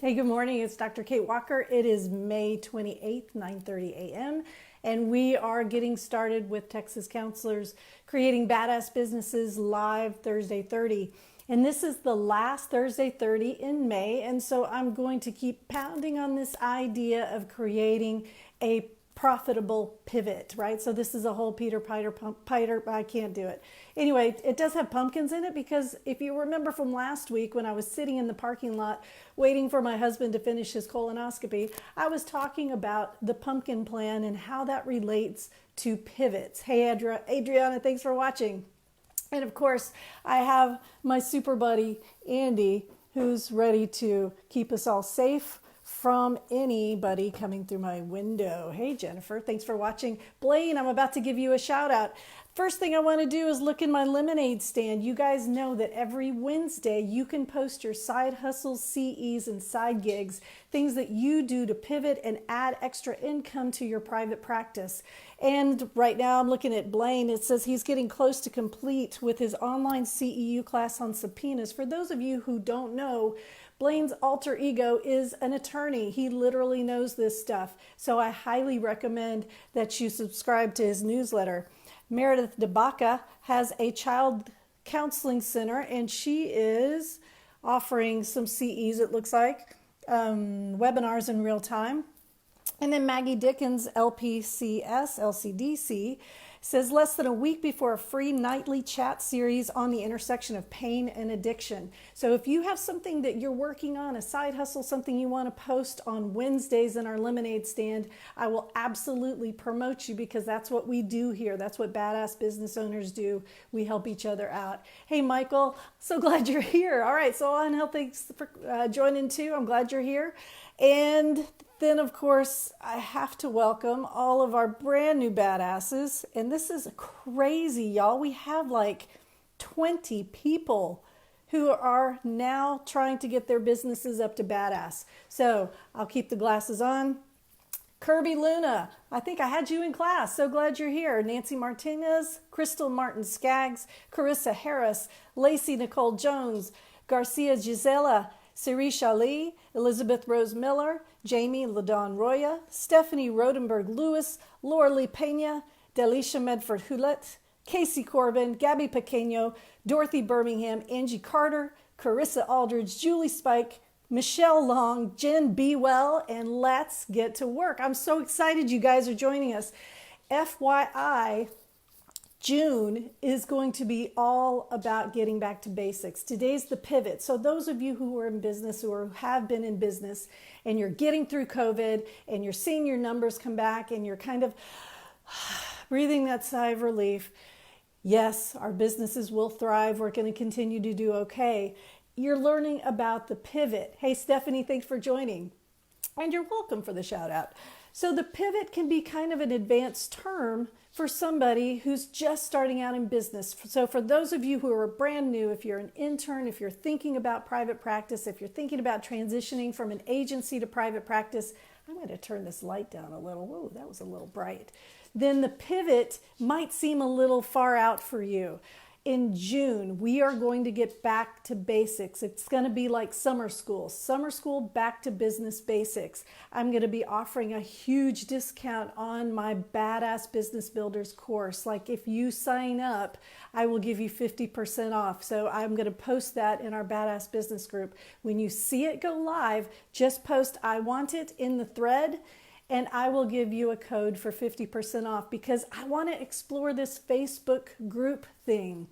Hey, good morning. It's Dr. Kate Walker. It is May 28th, 9:30 a.m. And we are getting started with Texas Counselors Creating Badass Businesses live Thursday 30. And this is the last Thursday 30 in May. And so I'm going to keep pounding on this idea of creating a profitable pivot, right? So this is a whole Peter Piter, I can't do it. Anyway, it does have pumpkins in it because if you remember from last week when I was sitting in the parking lot waiting for my husband to finish his colonoscopy, I was talking about the pumpkin plan and how that relates to pivots. Hey, Adriana, thanks for watching. And of course, I have my super buddy, Andy, who's ready to keep us all safe from anybody coming through my window. Hey, Jennifer, thanks for watching. Blaine, I'm about to give you a shout out. First thing I want to do is look in my lemonade stand. You guys know that every Wednesday you can post your side hustles, CEs, and side gigs, things that you do to pivot and add extra income to your private practice. And right now I'm looking at Blaine. It says he's getting close to complete with his online CEU class on subpoenas. For those of you who don't know, Blaine's alter ego is an attorney. He literally knows this stuff. So I highly recommend that you subscribe to his newsletter. Meredith DeBaca has a child counseling center, and she is offering some CEs, it looks like, webinars in real time. And then Maggie Dickens, LPCS, LCDC, says less than a week before a free nightly chat series on the intersection of pain and addiction. So if you have something that you're working on, a side hustle, something you want to post on Wednesdays in our lemonade stand, I will absolutely promote you because that's what we do here. That's what badass business owners do. We help each other out. Hey, Michael, so glad you're here. All right, so Angel, thanks for joining too. I'm glad you're here. And then, of course, I have to welcome all of our brand new badasses. And this is crazy, y'all. We have like 20 people who are now trying to get their businesses up to badass. So I'll keep the glasses on. Kirby Luna, I think I had you in class. So glad you're here. Nancy Martinez, Crystal Martin Skaggs, Carissa Harris, Lacey Nicole Jones, Garcia Gisela, Sirisha Lee, Elizabeth Rose Miller, Jamie Ladon Roya, Stephanie Rodenberg Lewis, Laura Lee Pena, Delisha Medford Hulet, Casey Corbin, Gabby Pequeño, Dorothy Birmingham, Angie Carter, Carissa Aldridge, Julie Spike, Michelle Long, Jen Be Well, and let's get to work. I'm so excited you guys are joining us. FYI, June is going to be all about getting back to basics. Today's the pivot. So those of you who are in business or have been in business and you're getting through COVID and you're seeing your numbers come back and you're kind of breathing that sigh of relief, yes, our businesses will thrive. We're going to continue to do okay. You're learning about the pivot. Hey, Stephanie, thanks for joining. And you're welcome for the shout out. So the pivot can be kind of an advanced term for somebody who's just starting out in business. So for those of you who are brand new, if you're an intern, if you're thinking about private practice, if you're thinking about transitioning from an agency to private practice, I'm going to turn this light down a little. Whoa, that was a little bright. Then the pivot might seem a little far out for you. In June, we are going to get back to basics. It's going to be like summer school back to business basics. I'm going to be offering a huge discount on my Badass Business Builders course. Like if you sign up, I will give you 50% off. So I'm going to post that in our Badass Business group. When you see it go live, just post "I want it" in the thread, and I will give you a code for 50% off because I want to explore this Facebook group thing.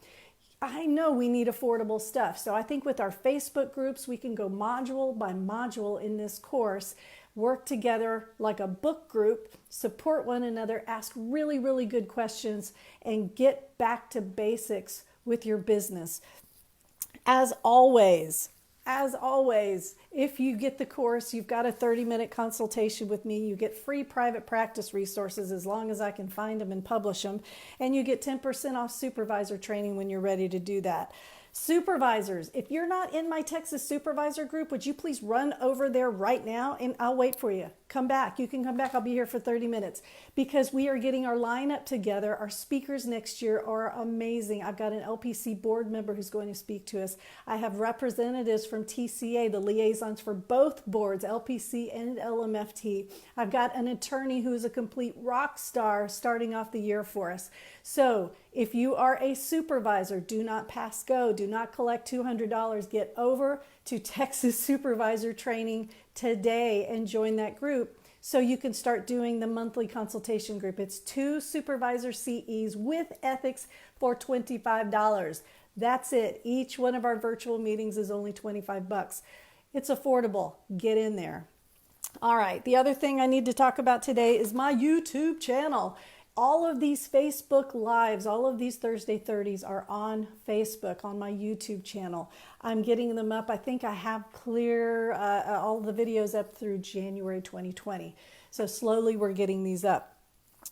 I know we need affordable stuff. So I think with our Facebook groups, we can go module by module in this course, work together like a book group, support one another, ask really, really good questions, and get back to basics with your business. As always, if you get the course, you've got a 30-minute consultation with me. You get free private practice resources as long as I can find them and publish them. And you get 10% off supervisor training when you're ready to do that. Supervisors, if you're not in my Texas Supervisor group, would you please run over there right now, and I'll wait for you. Come back. You can come back. I'll be here for 30 minutes because we are getting our lineup together. Our speakers next year are amazing. I've got an LPC board member who's going to speak to us. I have representatives from TCA, the liaisons for both boards, LPC and LMFT. I've got an attorney who's a complete rock star starting off the year for us. So if you are a supervisor, do not pass go. Do not collect $200. Get over to Texas Supervisor Training today and join that group so you can start doing the monthly consultation group. It's 2 supervisor CEs with ethics for $25. That's it. Each one of our virtual meetings is only $25. It's affordable. Get in there. All right. The other thing I need to talk about today is my YouTube channel. All of these Facebook Lives, all of these Thursday 30s are on Facebook, on my YouTube channel. I'm getting them up. I think I have clear all the videos up through January 2020. So slowly we're getting these up.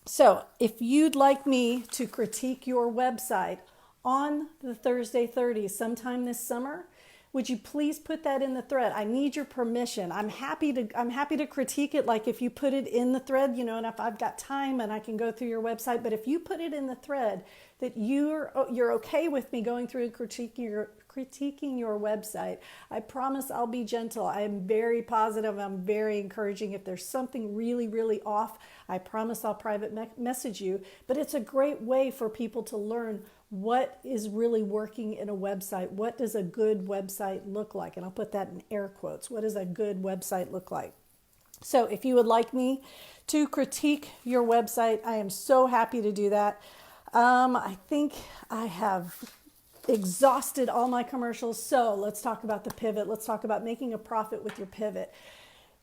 So if you'd like me to critique your website on the Thursday 30s sometime this summer, would you please put that in the thread? I need your permission. I'm happy to critique it, like if you put it in the thread, you know, and if I've got time and I can go through your website. But if you put it in the thread that you're okay with me going through and critiquing your website, I promise I'll be gentle. I am very positive. I'm very encouraging. If there's something really, really off, I promise I'll private message you. But it's a great way for people to learn what is really working in a website. What does a good website look like? And I'll put that in air quotes. What does a good website look like? So if you would like me to critique your website, I am so happy to do that. I think I have exhausted all my commercials. So let's talk about the pivot. Let's talk about making a profit with your pivot.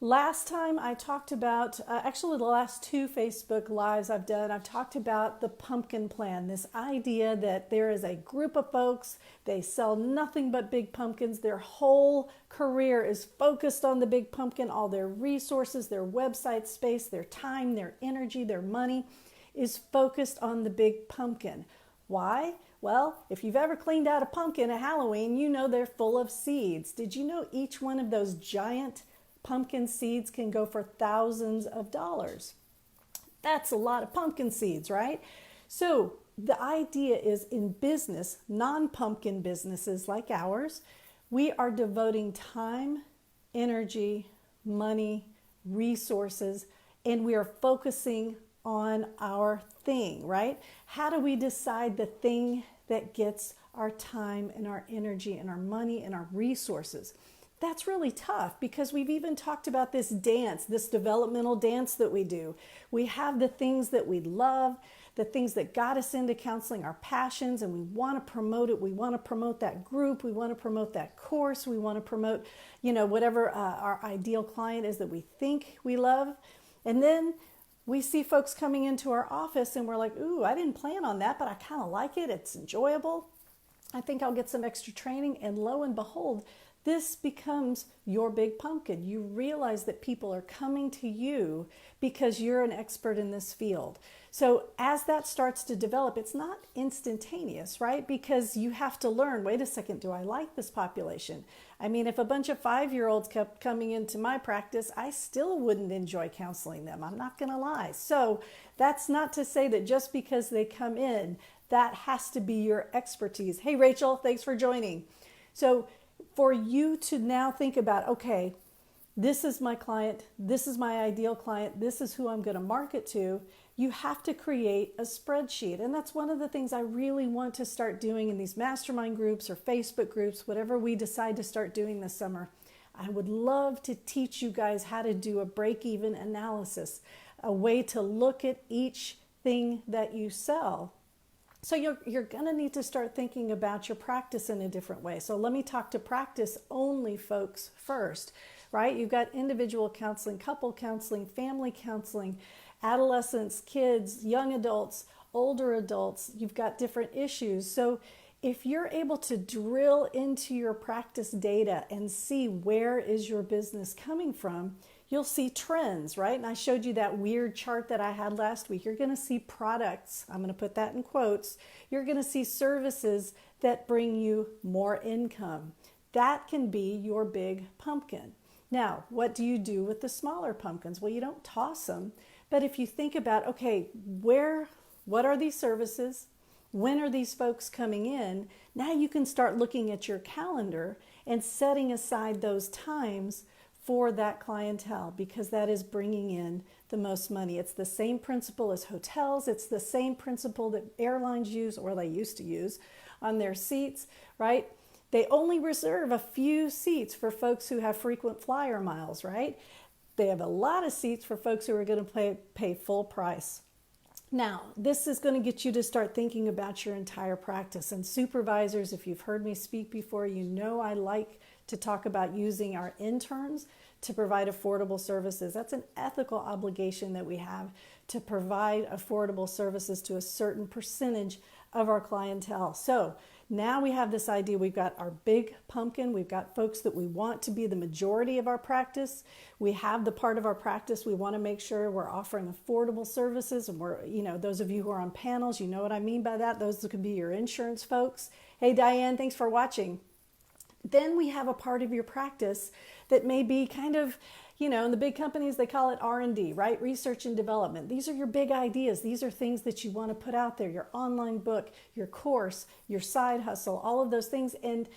Last time I talked about, actually the last 2 Facebook Lives I've done, I've talked about the pumpkin plan, this idea that there is a group of folks, they sell nothing but big pumpkins. Their whole career is focused on the big pumpkin. All their resources, their website space, their time, their energy, their money is focused on the big pumpkin. Why? Well, if you've ever cleaned out a pumpkin at Halloween, you know they're full of seeds. Did you know each one of those giant pumpkin seeds can go for thousands of dollars? That's a lot of pumpkin seeds, right? So the idea is in business, non-pumpkin businesses like ours, we are devoting time, energy, money, resources, and we are focusing on our thing, right? How do we decide the thing that gets our time and our energy and our money and our resources? That's really tough because we've even talked about this dance, this developmental dance that we do. We have the things that we love, the things that got us into counseling, our passions, and we want to promote it. We want to promote that group. We want to promote that course. We want to promote, whatever our ideal client is that we think we love. And then we see folks coming into our office and we're like, ooh, I didn't plan on that, but I kind of like it. It's enjoyable. I think I'll get some extra training. And lo and behold, this becomes your big pumpkin. You realize that people are coming to you because you're an expert in this field. So as that starts to develop, it's not instantaneous, right? Because you have to learn, wait a second, do I like this population? I mean, if a bunch of 5-year-olds kept coming into my practice, I still wouldn't enjoy counseling them. I'm not going to lie. So that's not to say that just because they come in, that has to be your expertise. Hey, Rachel, thanks for joining. So for you to now think about, okay, this is my client, this is my ideal client, this is who I'm going to market to, you have to create a spreadsheet. And that's one of the things I really want to start doing in these mastermind groups or Facebook groups, whatever we decide to start doing this summer. I would love to teach you guys how to do a break-even analysis, a way to look at each thing that you sell. So you're going to need to start thinking about your practice in a different way. So let me talk to practice only folks first, right? You've got individual counseling, couple counseling, family counseling, adolescents, kids, young adults, older adults. You've got different issues. So if you're able to drill into your practice data and see where is your business coming from, you'll see trends, right? And I showed you that weird chart that I had last week. You're going to see products, I'm going to put that in quotes. You're going to see services that bring you more income. That can be your big pumpkin. Now, what do you do with the smaller pumpkins? Well, you don't toss them, but if you think about, okay, what are these services? When are these folks coming in? Now you can start looking at your calendar and setting aside those times for that clientele, because that is bringing in the most money. It's the same principle as hotels. It's the same principle that airlines use, or they used to use, on their seats, right? They only reserve a few seats for folks who have frequent flyer miles, right? They have a lot of seats for folks who are going to pay full price. Now, this is going to get you to start thinking about your entire practice. And supervisors, if you've heard me speak before, you know I like to talk about using our interns to provide affordable services. That's an ethical obligation that we have, to provide affordable services to a certain percentage of our clientele. So now we have this idea. We've got our big pumpkin. We've got folks that we want to be the majority of our practice. We have the part of our practice we want to make sure we're offering affordable services. And we're, those of you who are on panels, you know what I mean by that. Those could be your insurance folks. Hey, Diane, thanks for watching. Then we have a part of your practice that may be kind of, in the big companies, they call it R&D, right? Research and development. These are your big ideas. These are things that you want to put out there, your online book, your course, your side hustle, all of those things. And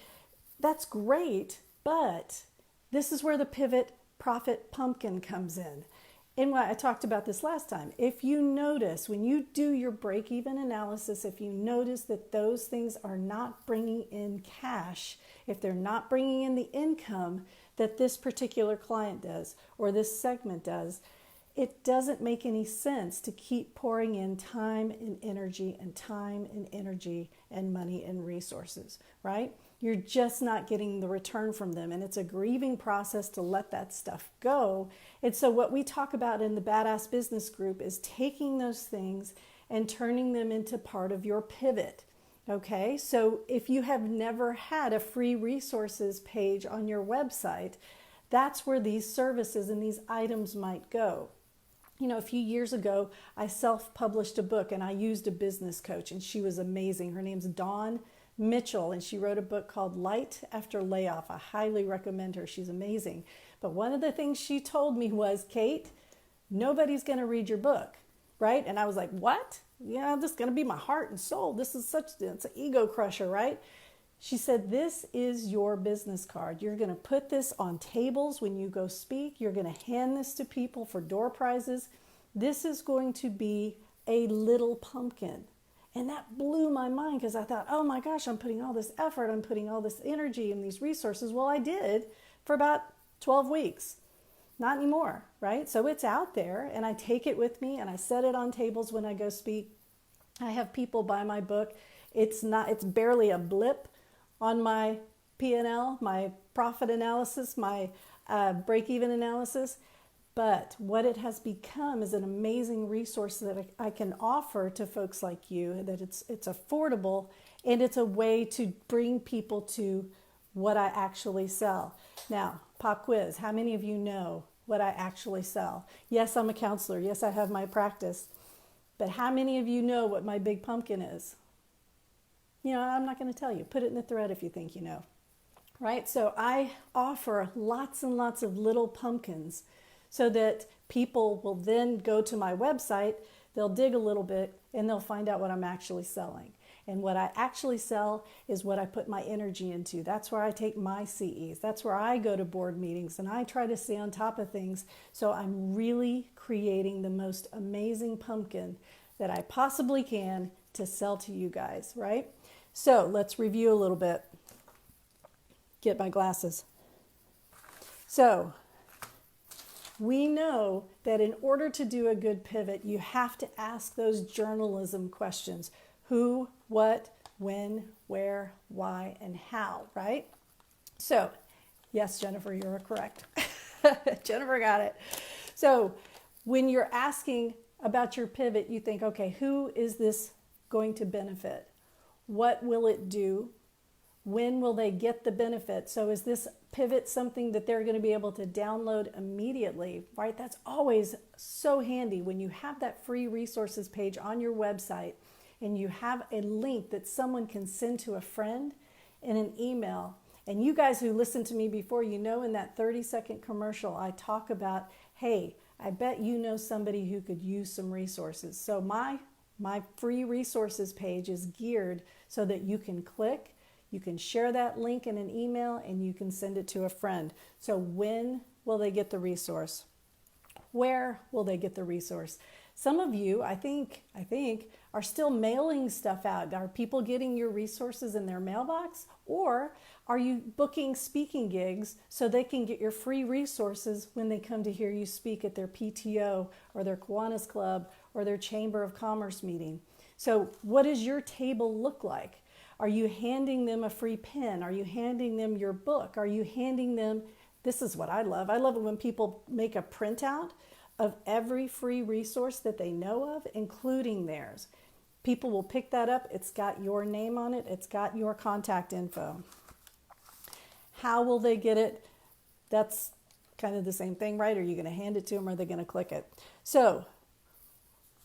that's great, but this is where the pivot profit pumpkin comes in. And I talked about this last time. If you notice, when you do your break-even analysis, if you notice that those things are not bringing in cash, if they're not bringing in the income that this particular client does or this segment does, it doesn't make any sense to keep pouring in time and energy and money and resources, right? You're just not getting the return from them. And it's a grieving process to let that stuff go. And so what we talk about in the Badass Business Group is taking those things and turning them into part of your pivot. Okay, so if you have never had a free resources page on your website, that's where these services and these items might go. A few years ago, I self-published a book and I used a business coach, and she was amazing. Her name's Dawn Mitchell, and she wrote a book called Light After Layoff. I highly recommend her. She's amazing. But one of the things she told me was, Kate, nobody's going to read your book, right? And I was like, what? Yeah, this is going to be my heart and soul. It's an ego crusher, right? She said, this is your business card. You're going to put this on tables when you go speak. You're going to hand this to people for door prizes. This is going to be a little pumpkin. And that blew my mind, because I thought, oh my gosh, I'm putting all this effort, I'm putting all this energy and these resources. Well, I did for about 12 weeks. Not anymore, right? So it's out there, and I take it with me and I set it on tables when I go speak. I have people buy my book. It's barely a blip on my P&L, my profit analysis, my break-even analysis. But what it has become is an amazing resource that I can offer to folks like you, that it's affordable, and it's a way to bring people to what I actually sell. Now, pop quiz, how many of you know what I actually sell? Yes, I'm a counselor. Yes, I have my practice. But how many of you know what my big pumpkin is? I'm not going to tell you. Put it in the thread if you think you know. Right? So I offer lots and lots of little pumpkins so that people will then go to my website, they'll dig a little bit, and they'll find out what I'm actually selling. And what I actually sell is what I put my energy into. That's where I take my CEs. That's where I go to board meetings, and I try to stay on top of things. So I'm really creating the most amazing pumpkin that I possibly can to sell to you guys, right? So let's review a little bit. Get my glasses. So we know that in order to do a good pivot, you have to ask those journalism questions. Who, what, when, where, why, and how, right? So, yes, Jennifer, you're correct. Jennifer got it. So when you're asking about your pivot, you think, okay, who is this going to benefit? What will it do? When will they get the benefit? So is this pivot something that they're going to be able to download immediately, right? That's always so handy when you have that free resources page on your website. and you have a link that someone can send to a friend in an email. And you guys who listened to me before, you know in that 30-second commercial, I talk about, hey, I bet you know somebody who could use some resources. So my free resources page is geared so that you can click, you can share that link in an email, and you can send it to a friend. So when will they get the resource? Where will they get the resource? Some of you, I think, are still mailing stuff out. Are people getting your resources in their mailbox? Or are you booking speaking gigs so they can get your free resources when they come to hear you speak at their PTO or their Kiwanis Club or their Chamber of Commerce meeting? So what does your table look like? Are you handing them a free pen? Are you handing them your book? Are you handing them, this is what I love. I love it when people make a printout of every free resource that they know of, including theirs. People will pick that up. It's got your name on it. It's got your contact info. How will they get it? That's kind of the same thing, right? Are you going to hand it to them or are they going to click it? So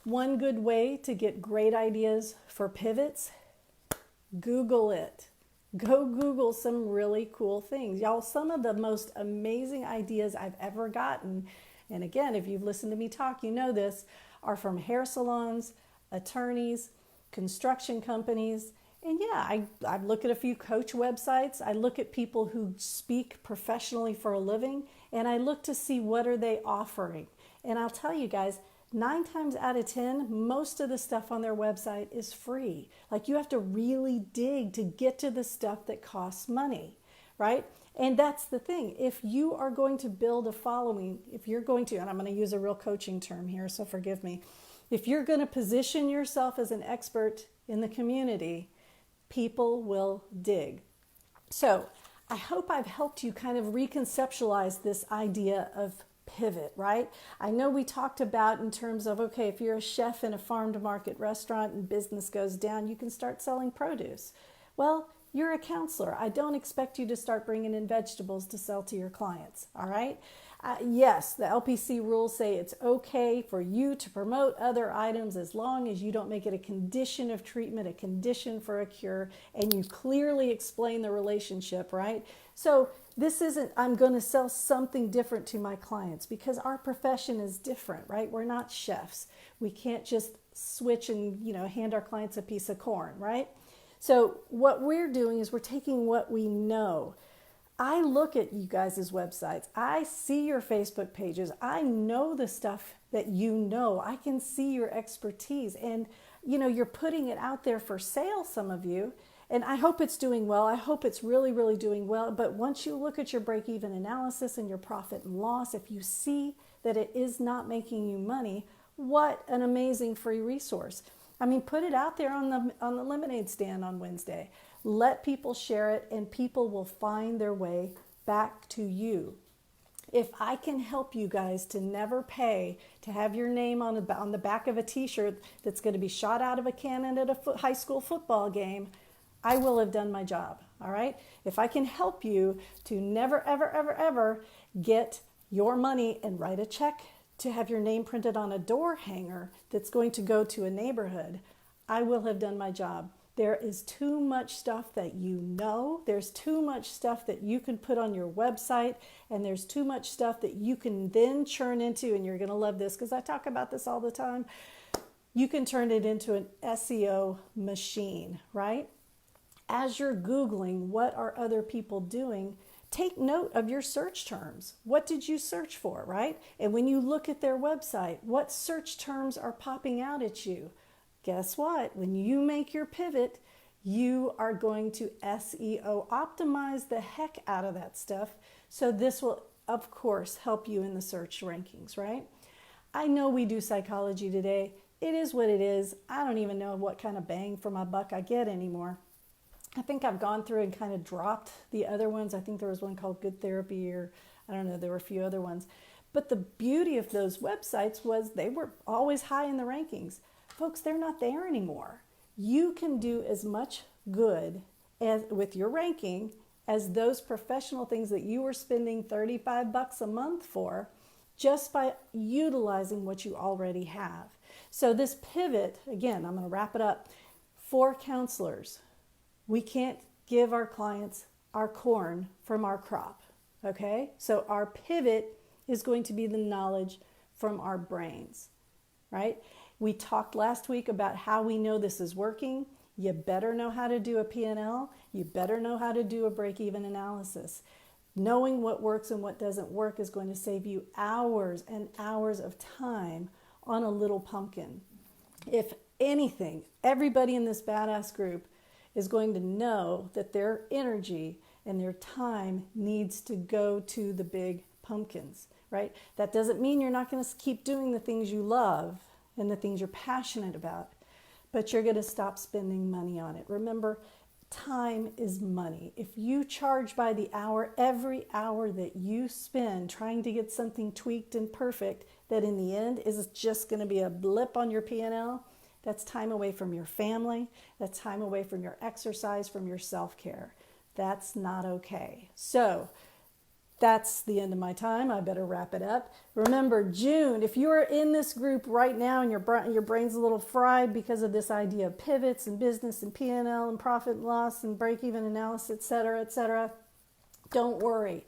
one good way to get great ideas for pivots, Google it. Go Google some really cool things. Y'all, some of the most amazing ideas I've ever gotten, and again, if you've listened to me talk, you know this, are from hair salons, attorneys, construction companies. And yeah, I look at a few coach websites. I look at people who speak professionally for a living, and I look to see what are they offering. And I'll tell you guys, 9 times out of 10, most of the stuff on their website is free. Like, you have to really dig to get to the stuff that costs money, right? And that's the thing. If you are going to build a following, if you're going to, and I'm going to use a real coaching term here, so forgive me. If you're going to position yourself as an expert in the community, people will dig. So I hope I've helped you kind of reconceptualize this idea of pivot, right? I know we talked about in terms of, okay, if you're a chef in a farm to market restaurant and business goes down, you can start selling produce. Well, you're a counselor. I don't expect you to start bringing in vegetables to sell to your clients, all right? Yes, the LPC rules say it's okay for you to promote other items as long as you don't make it a condition of treatment, a condition for a cure, and you clearly explain the relationship, right? So this isn't, I'm going to sell something different to my clients, because our profession is different, right? We're not chefs. We can't just switch and, hand our clients a piece of corn, right? So what we're doing is we're taking what we know. I look at you guys' websites. I see your Facebook pages. I know the stuff that you know. I can see your expertise. And, you're putting it out there for sale, some of you. And I hope it's doing well. I hope it's really, really doing well. But once you look at your break-even analysis and your profit and loss, if you see that it is not making you money, what an amazing free resource. I mean, put it out there on the lemonade stand on Wednesday. Let people share it, and people will find their way back to you. If I can help you guys to never pay to have your name on the back of a t-shirt that's going to be shot out of a cannon at a high school football game, I will have done my job, all right? If I can help you to never, ever, ever, ever get your money and write a check to have your name printed on a door hanger that's going to go to a neighborhood, I will have done my job. There is too much stuff that you know. There's too much stuff that you can put on your website, and there's too much stuff that you can then churn into, and you're going to love this because I talk about this all the time. You can turn it into an SEO machine, right? As you're Googling what are other people doing, take note of your search terms. What did you search for, right? And when you look at their website, what search terms are popping out at you? Guess what? When you make your pivot, you are going to SEO optimize the heck out of that stuff. So this will, of course, help you in the search rankings, right? I know we do psychology today. It is what it is. I don't even know what kind of bang for my buck I get anymore. I think I've gone through and kind of dropped the other ones. I think there was one called Good Therapy, or I don't know, there were a few other ones. But the beauty of those websites was they were always high in the rankings. Folks, they're not there anymore. You can do as much good with your ranking as those professional things that you were spending $35 a month for, just by utilizing what you already have. So this pivot, again, I'm going to wrap it up. for counselors, we can't give our clients our corn from our crop, okay? So our pivot is going to be the knowledge from our brains, right? We talked last week about how we know this is working. You better know how to do a P&L. You better know how to do a break-even analysis. Knowing what works and what doesn't work is going to save you hours and hours of time on a little pumpkin. If anything, everybody in this badass group is going to know that their energy and their time needs to go to the big pumpkins, right? That doesn't mean you're not going to keep doing the things you love and the things you're passionate about, but you're going to stop spending money on it. Remember, time is money. If you charge by the hour, every hour that you spend trying to get something tweaked and perfect, that in the end is just going to be a blip on your P&L, that's time away from your family. That's time away from your exercise, from your self-care. That's not okay. So that's the end of my time. I better wrap it up. Remember, June, if you are in this group right now and your brain's a little fried because of this idea of pivots and business and P&L and profit and loss and break-even analysis, et cetera, don't worry.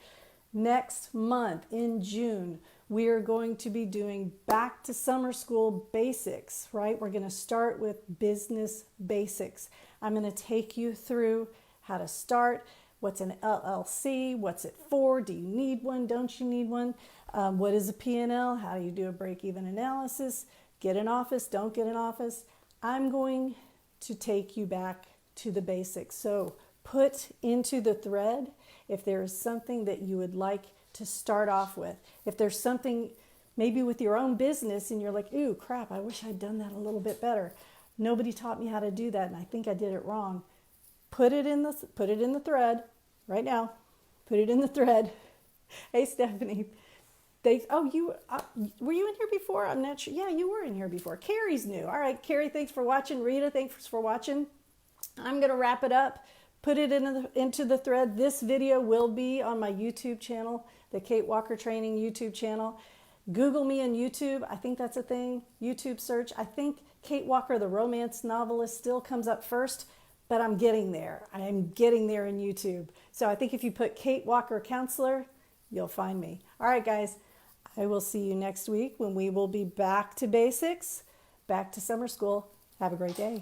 Next month in June, we are going to be doing back to summer school basics, right? We're going to start with business basics. I'm going to take you through how to start. What's an LLC? What's it for? Do you need one? Don't you need one? What is a P&L? How do you do a break-even analysis? Get an office? Don't get an office? I'm going to take you back to the basics. So put into the thread if there is something that you would like to start off with. If there's something maybe with your own business and you're like, ooh, crap, I wish I'd done that a little bit better. Nobody taught me how to do that and I think I did it wrong. Put it in the thread right now. Put it in the thread. Hey, Stephanie. Were you in here before? I'm not sure. Yeah, you were in here before. Carrie's new. All right, Carrie, thanks for watching. Rita, thanks for watching. I'm going to wrap it up. Put it into the thread. This video will be on my YouTube channel, the Kate Walker Training YouTube channel. Google me on YouTube. I think that's a thing. YouTube search. I think Kate Walker, the romance novelist, still comes up first. But I'm getting there. I am getting there in YouTube. So I think if you put Kate Walker Counselor, you'll find me. All right, guys. I will see you next week when we will be back to basics, back to summer school. Have a great day.